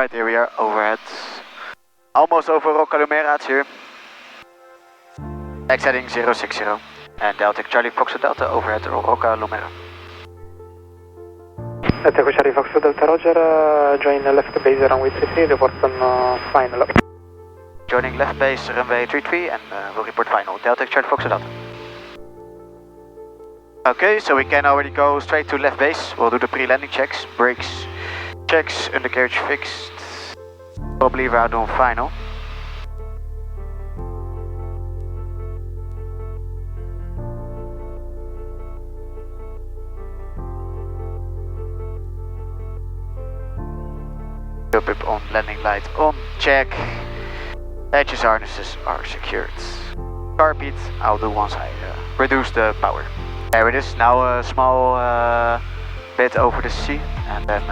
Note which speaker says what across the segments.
Speaker 1: Alright, here we are overhead. Almost over Reggio Calabria here. X heading 060. And Delta Charlie Fox Delta overhead Reggio Calabria.
Speaker 2: Delta Charlie Fox Delta Roger, join left base runway 33, report on final.
Speaker 1: Joining left base runway 33 and we'll report final. Delta Charlie Fox Delta. Okay, so we can already go straight to left base. We'll do the pre-landing checks, brakes checks, undercarriage fixed. Probably we're doing final. Pip on, landing light on, check. Edges harnesses are secured. Carpet, I'll do once I reduce the power. There it is, now a small bit over the sea, and then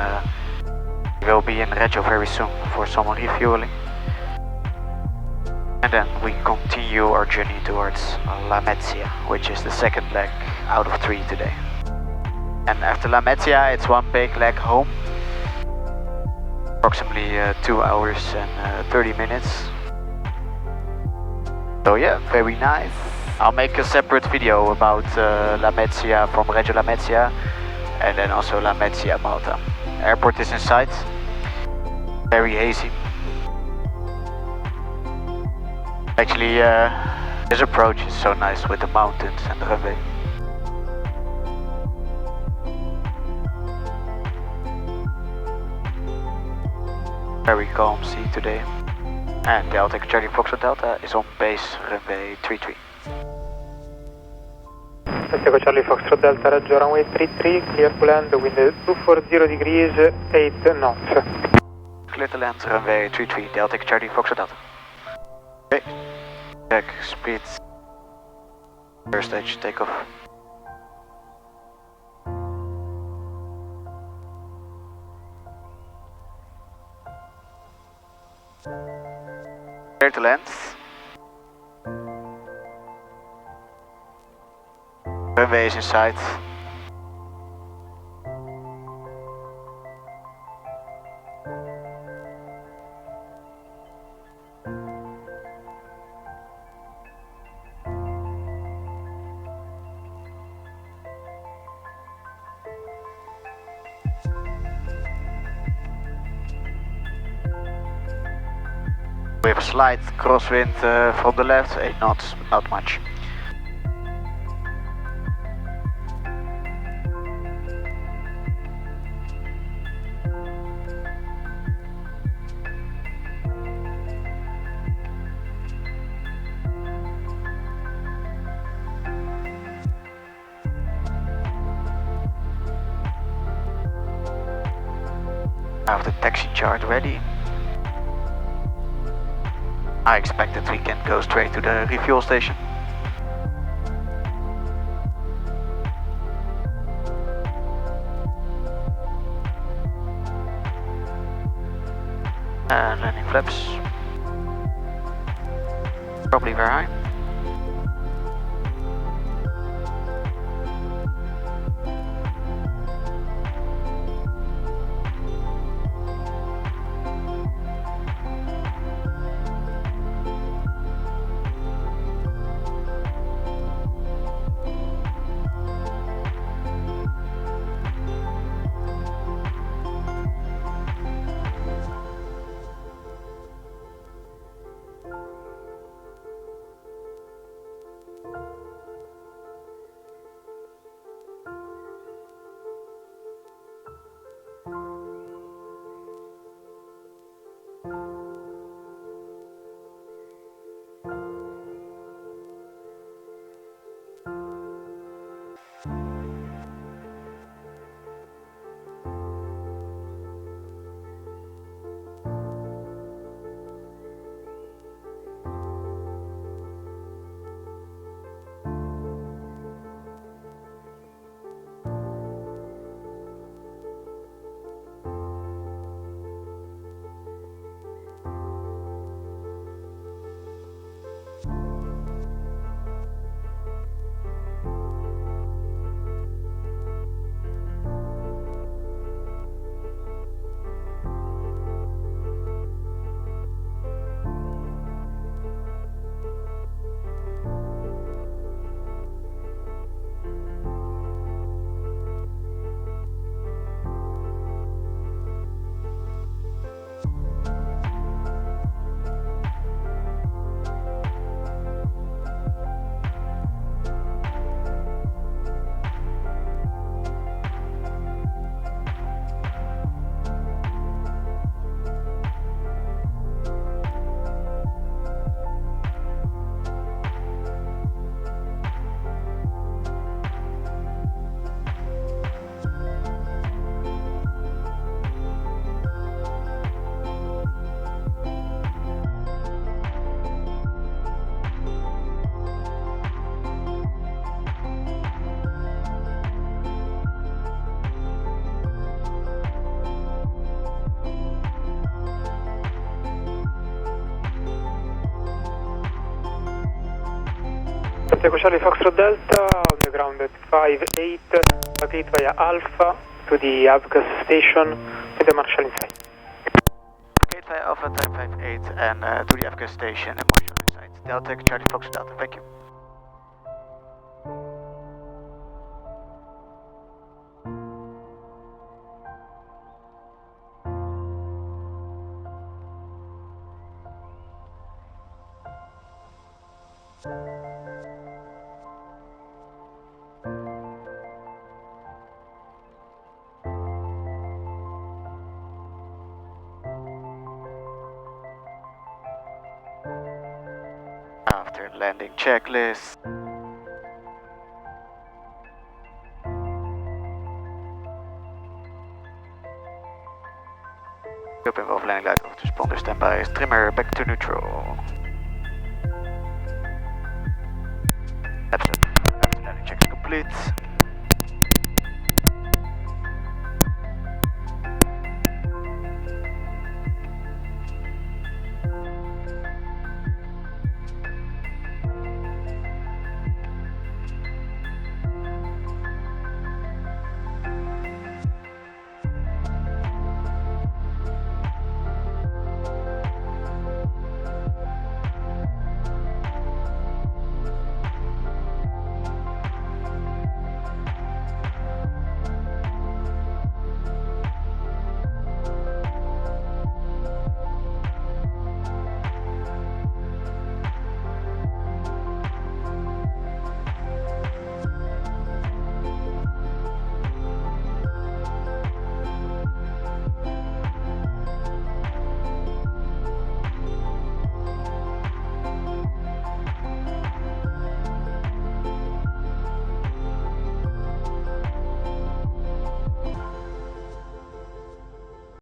Speaker 1: we will be in Reggio very soon for some refueling. And then we continue our journey towards Lamezia, which is the second leg out of 3 today. And after Lamezia, it's one big leg home. Approximately 2 hours and 30 minutes. So yeah, very nice. I'll make a separate video about Lamezia from Reggio Lamezia and then also Lamezia Malta. Airport is in sight. Very hazy. Actually, this approach is so nice with the mountains and the runway. Very calm sea today. And Delta Charlie Fox Delta is on base runway 33.
Speaker 2: Delta Charlie Fox Delta Reggio runway 33, clear to land, wind 240 degrees, 8 knots.
Speaker 1: Clear to land, runway 33, Delta Charlie Fox Delta. Okay, check speed. First stage takeoff. Clear to land. Runway is in sight. We have a slight crosswind from the left, 8 knots, but not much. I have the taxi chart ready. I expect that we can go straight to the refuel station. And landing flaps. Probably very high.
Speaker 2: Echo Charlie Foxtrot Delta on the ground at 5-8, locate via Alpha to the AVGAS station with the marshal inside.
Speaker 1: Locate via Alpha type 58 and to the AVGAS station and marshal inside. Delta Echo Charlie Foxtrot Delta, thank you. After landing checklist. Up involve landing light off responder standby. Trimmer back to neutral. After landing check is complete.